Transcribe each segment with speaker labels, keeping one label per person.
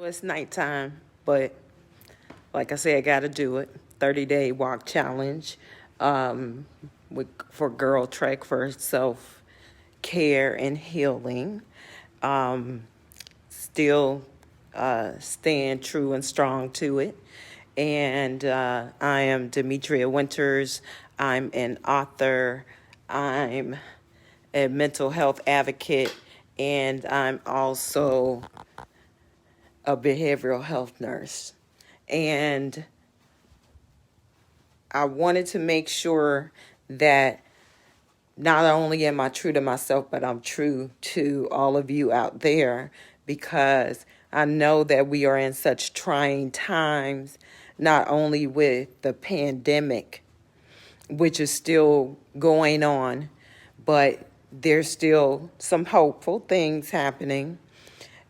Speaker 1: It's nighttime, but like I said, I got to do it. 30-day walk challenge for Girl Trek for self care and healing. Um, Still staying true and strong to it. And I am Demetria Winters. I'm an author. I'm a mental health advocate, and I'm also a behavioral health nurse. And I wanted to make sure that not only am I true to myself, but I'm true to all of you out there, because I know that we are in such trying times, not only with the pandemic, which is still going on, but there's still some hopeful things happening,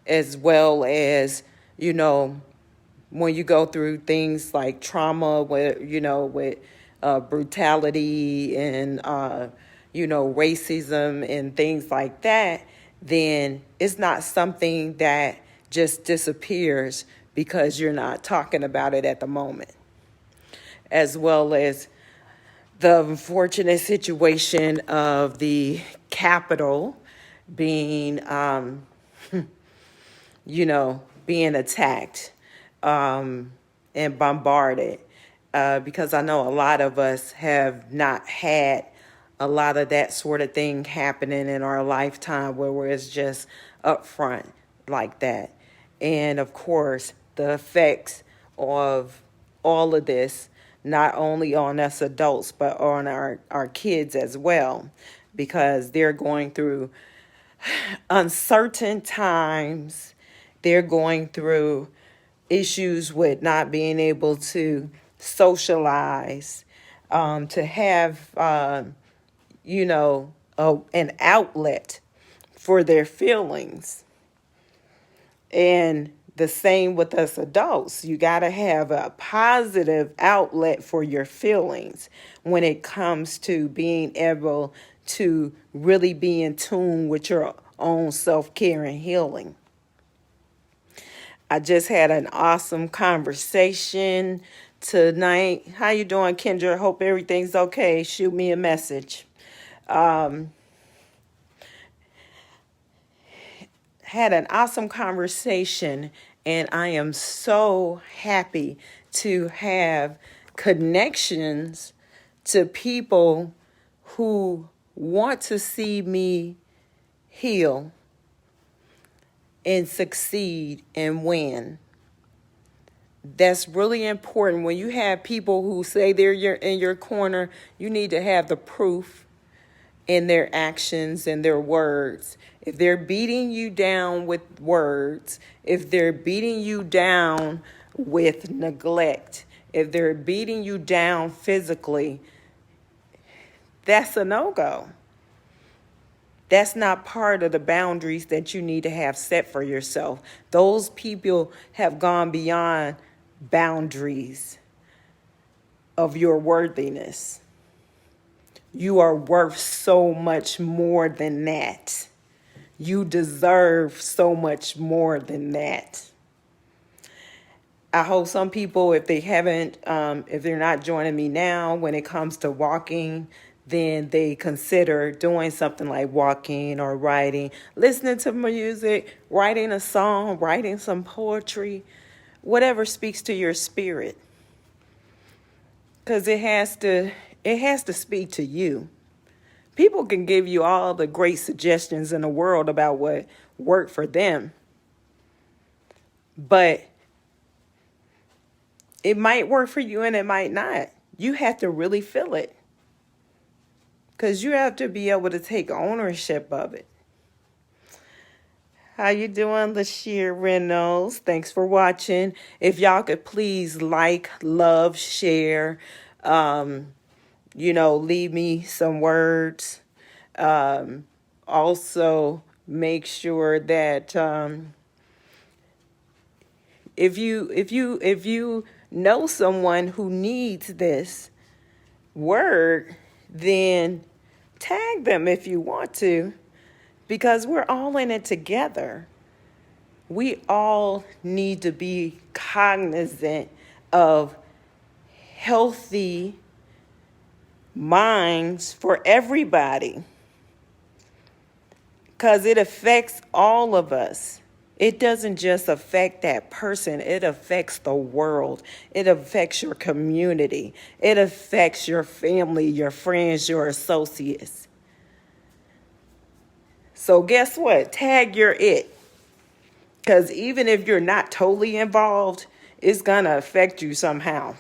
Speaker 1: as well as, you know, when you go through things like trauma, with brutality and racism and things like that, then it's not something that just disappears because you're not talking about it at the moment. As well as the unfortunate situation of the Capitol being, being attacked and bombarded, because I know a lot of us have not had a lot of that sort of thing happening in our lifetime where it's just upfront like that. And of course, the effects of all of this, not only on us adults, but on our kids as well, because they're going through uncertain times. They're going through issues with not being able to socialize, to have, an outlet for their feelings. And the same with us adults. You got to have a positive outlet for your feelings when it comes to being able to really be in tune with your own self-care and healing. I just had an awesome conversation tonight. How you doing, Kendra? Hope everything's okay. Shoot me a message. Had an awesome conversation, and I am so happy to have connections to people who want to see me heal and succeed and win. That's really important. When you have people who say they're in your corner, you need to have the proof in their actions and their words. If they're beating you down with words, if they're beating you down with neglect, if they're beating you down physically, that's a no-go. That's not part of the boundaries that you need to have set for yourself. Those people have gone beyond boundaries of your worthiness. You are worth so much more than that. You deserve so much more than that. I hope some people, if they're not joining me now when it comes to walking, then they consider doing something like walking or writing, listening to music, writing a song, writing some poetry, whatever speaks to your spirit. Because it has to speak to you. People can give you all the great suggestions in the world about what worked for them, but it might work for you and it might not. You have to really feel it, because you have to be able to take ownership of it. How you doing, Lashir Reynolds? Thanks for watching. If y'all could please like, love, share, leave me some words. Also, make sure that if you know someone who needs this word, then tag them if you want to, because we're all in it together. We all need to be cognizant of healthy minds for everybody, because it affects all of us. It doesn't just affect that person, it affects the world. It affects your community. It affects your family, your friends, your associates. So guess what? Tag your it. Because even if you're not totally involved, it's going to affect you somehow.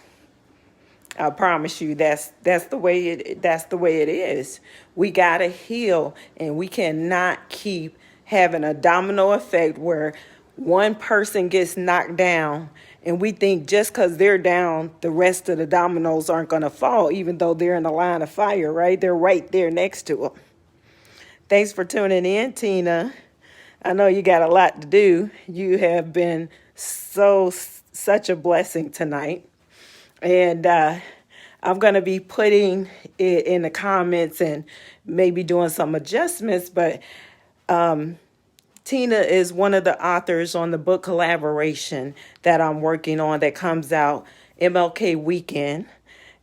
Speaker 1: I promise you, that's the way it is. We gotta heal, and we cannot keep having a domino effect where one person gets knocked down, and we think just because they're down, the rest of the dominoes aren't gonna fall, even though they're in the line of fire, right? They're right there next to them. Thanks for tuning in, Tina. I know you got a lot to do. You have been such a blessing tonight. And I'm going to be putting it in the comments and maybe doing some adjustments. But Tina is one of the authors on the book collaboration that I'm working on that comes out MLK weekend.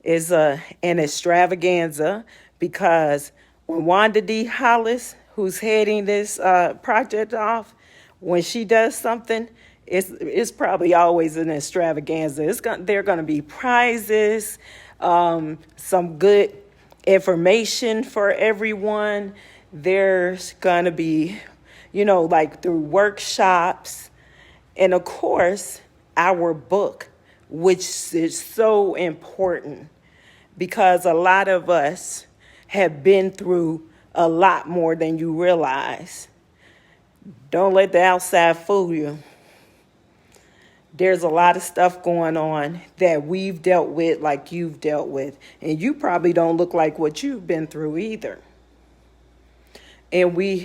Speaker 1: Is an extravaganza, because when Wanda D. Hollis, who's heading this project off, when she does something, it's probably always an extravaganza. There are going to be prizes, some good information for everyone. There's going to be, like through workshops, and of course, our book, which is so important, because a lot of us have been through a lot more than you realize. Don't let the outside fool you. There's a lot of stuff going on that we've dealt with like you've dealt with, and you probably don't look like what you've been through either. And we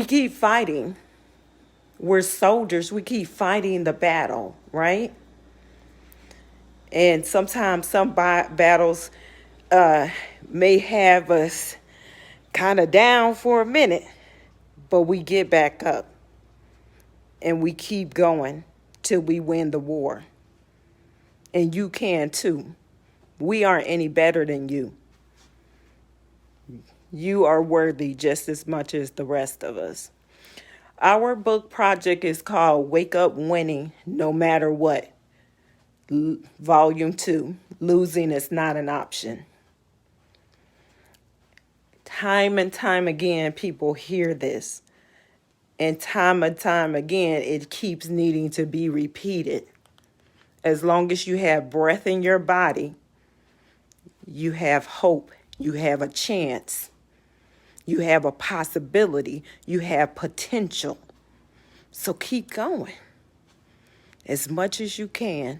Speaker 1: keep fighting. We're soldiers. We keep fighting the battle, right? And sometimes some battles may have us kind of down for a minute, but we get back up and we keep going till we win the war. And you can too. We aren't any better than you. You are worthy just as much as the rest of us. Our book project is called Wake Up Winning No Matter What. Volume 2, Losing is Not an Option. Time and time again, people hear this. And time again, it keeps needing to be repeated. As long as you have breath in your body, you have hope, you have a chance, you have a possibility, you have potential. So keep going as much as you can.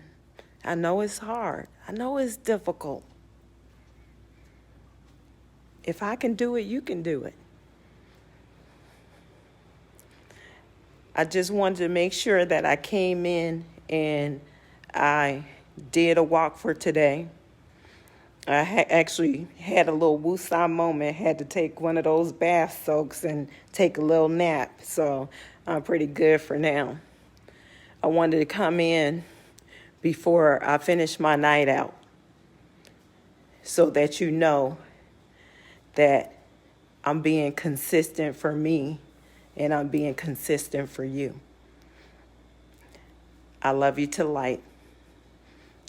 Speaker 1: I know it's hard. I know it's difficult. If I can do it, you can do it. I just wanted to make sure that I came in and I did a walk for today. I actually had a little woosah moment, had to take one of those bath soaks and take a little nap. So I'm pretty good for now. I wanted to come in before I finish my night out so that you know that I'm being consistent for me and I'm being consistent for you. I love you to light,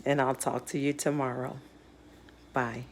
Speaker 1: and I'll talk to you tomorrow. Bye.